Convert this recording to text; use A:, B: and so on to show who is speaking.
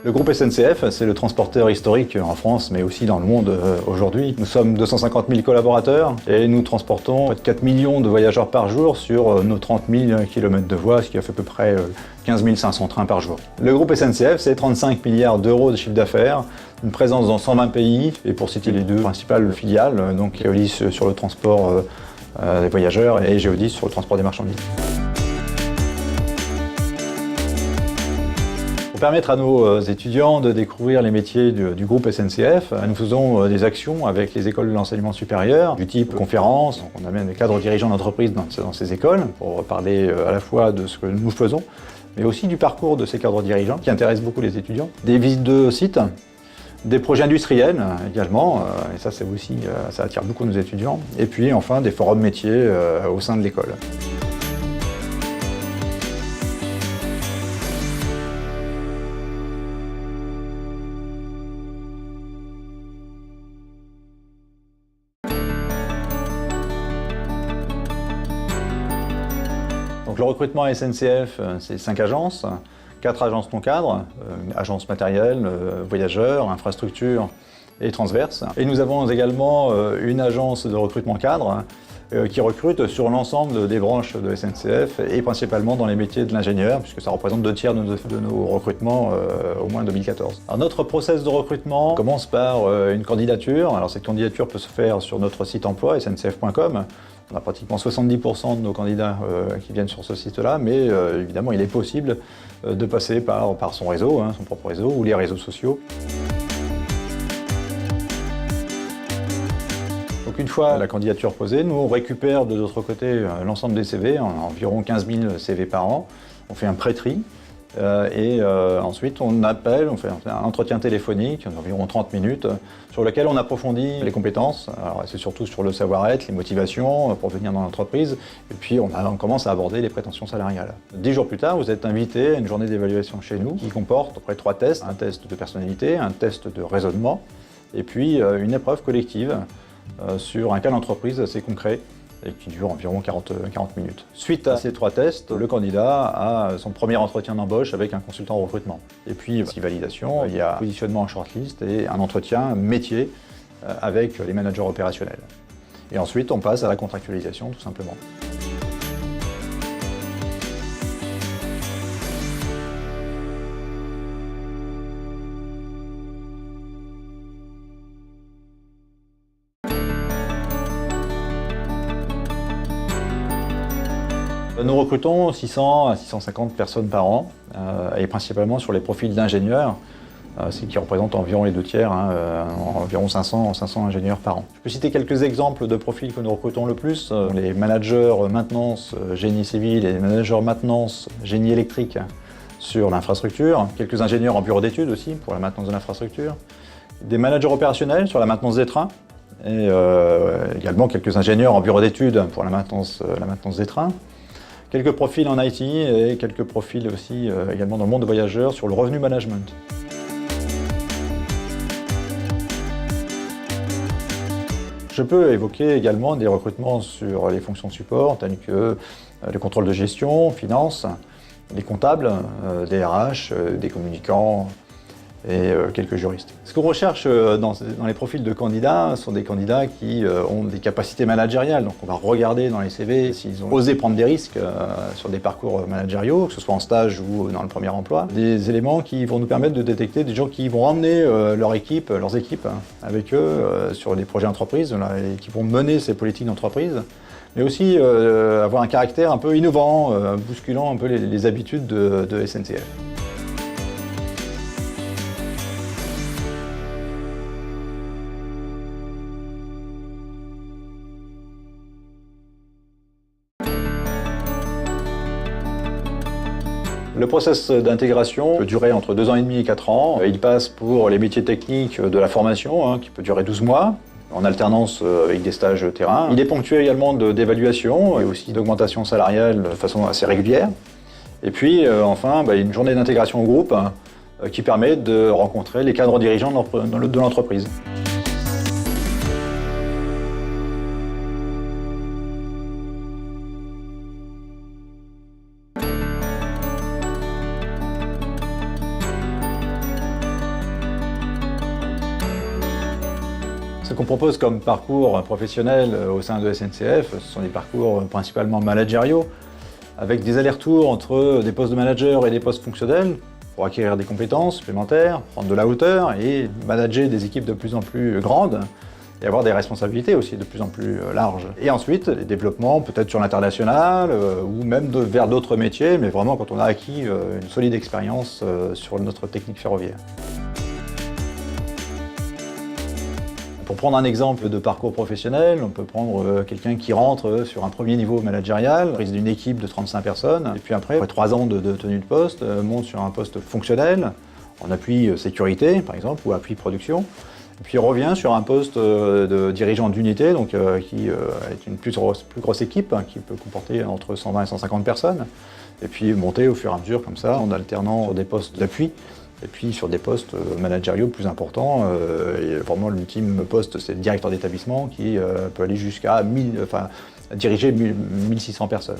A: Le groupe SNCF, c'est le transporteur historique en France, mais aussi dans le monde aujourd'hui. Nous sommes 250 000 collaborateurs et nous transportons près de 4 millions de voyageurs par jour sur nos 30 000 km de voies, ce qui a fait à peu près 15 500 trains par jour. Le groupe SNCF, c'est 35 milliards d'euros de chiffre d'affaires, une présence dans 120 pays, et pour citer les deux principales filiales, donc Keolis sur le transport des voyageurs et Geodis sur le transport des marchandises. Pour permettre à nos étudiants de découvrir les métiers du groupe SNCF, nous faisons des actions avec les écoles de l'enseignement supérieur, du type conférence. On amène des cadres dirigeants d'entreprise dans ces écoles pour parler à la fois de ce que nous faisons, mais aussi du parcours de ces cadres dirigeants qui intéressent beaucoup les étudiants. Des visites de sites, des projets industriels également, et ça c'est aussi, ça attire beaucoup nos étudiants. Et puis enfin des forums métiers au sein de l'école. Donc le recrutement à SNCF, c'est 5 agences, 4 agences non cadres, agences matérielles, voyageurs, infrastructures et transverses. Et nous avons également une agence de recrutement cadre qui recrute sur l'ensemble des branches de SNCF et principalement dans les métiers de l'ingénieur, puisque ça représente 2 tiers de nos recrutements au moins en 2014. Alors notre process de recrutement commence par une candidature. Alors cette candidature peut se faire sur notre site emploi, sncf.com. On a pratiquement 70% de nos candidats qui viennent sur ce site-là, mais évidemment il est possible de passer par son réseau, son propre réseau, ou les réseaux sociaux. Donc une fois la candidature posée, nous on récupère de notre côté l'ensemble des CV, environ 15 000 CV par an. On fait un pré-tri et ensuite on appelle, on fait un entretien téléphonique d'environ 30 minutes sur lequel on approfondit les compétences. Alors c'est surtout sur le savoir-être, les motivations pour venir dans l'entreprise, et puis on commence à aborder les prétentions salariales. 10 jours plus tard, vous êtes invité à une journée d'évaluation chez nous qui comporte à peu près 3 tests, un test de personnalité, un test de raisonnement et puis une épreuve collective sur un cas d'entreprise assez concret et qui dure environ 40 minutes. Suite à ces 3 tests, le candidat a son premier entretien d'embauche avec un consultant en recrutement. Et puis, validation, il y a positionnement en shortlist et un entretien métier avec les managers opérationnels. Et ensuite, on passe à la contractualisation, tout simplement. Nous recrutons 600 à 650 personnes par an, et principalement sur les profils d'ingénieurs, ce qui représente environ les 2 tiers, environ 500 ingénieurs par an. Je peux citer quelques exemples de profils que nous recrutons le plus. Les managers maintenance génie civil et les managers maintenance génie électrique sur l'infrastructure, quelques ingénieurs en bureau d'études aussi pour la maintenance de l'infrastructure, des managers opérationnels sur la maintenance des trains, et également quelques ingénieurs en bureau d'études pour la maintenance des trains. Quelques profils en IT et quelques profils aussi également dans le monde de voyageurs sur le revenu management. Je peux évoquer également des recrutements sur les fonctions de support telles que le contrôle de gestion, finance, les comptables, des RH, des communicants et quelques juristes. Ce qu'on recherche dans les profils de candidats sont des candidats qui ont des capacités managériales. Donc on va regarder dans les CV s'ils ont osé prendre des risques sur des parcours managériaux, que ce soit en stage ou dans le premier emploi. Des éléments qui vont nous permettre de détecter des gens qui vont emmener leurs équipes avec eux sur des projets d'entreprise et qui vont mener ces politiques d'entreprise. Mais aussi avoir un caractère un peu innovant, bousculant un peu les habitudes de SNCF. Le process d'intégration peut durer entre 2 ans et demi et 4 ans. Il passe pour les métiers techniques de la formation, qui peut durer 12 mois, en alternance avec des stages terrain. Il est ponctué également d'évaluation et aussi d'augmentation salariale de façon assez régulière. Et puis enfin, une journée d'intégration au groupe qui permet de rencontrer les cadres dirigeants de l'entreprise. Ce qu'on propose comme parcours professionnel au sein de SNCF, ce sont des parcours principalement managériaux, avec des allers-retours entre des postes de manager et des postes fonctionnels pour acquérir des compétences supplémentaires, prendre de la hauteur et manager des équipes de plus en plus grandes et avoir des responsabilités aussi de plus en plus larges. Et ensuite, les développements peut-être sur l'international ou même vers d'autres métiers, mais vraiment quand on a acquis une solide expérience sur notre technique ferroviaire. Pour prendre un exemple de parcours professionnel, on peut prendre quelqu'un qui rentre sur un premier niveau managérial, prise d'une équipe de 35 personnes, et puis après 3 ans de tenue de poste, monte sur un poste fonctionnel, en appui sécurité par exemple, ou appui production, et puis revient sur un poste de dirigeant d'unité, donc qui est une plus grosse équipe, qui peut comporter entre 120 et 150 personnes, et puis monter au fur et à mesure comme ça, en alternant des postes d'appui, et puis sur des postes managériaux plus importants, et vraiment l'ultime poste c'est le directeur d'établissement qui peut aller jusqu'à diriger 1600 personnes.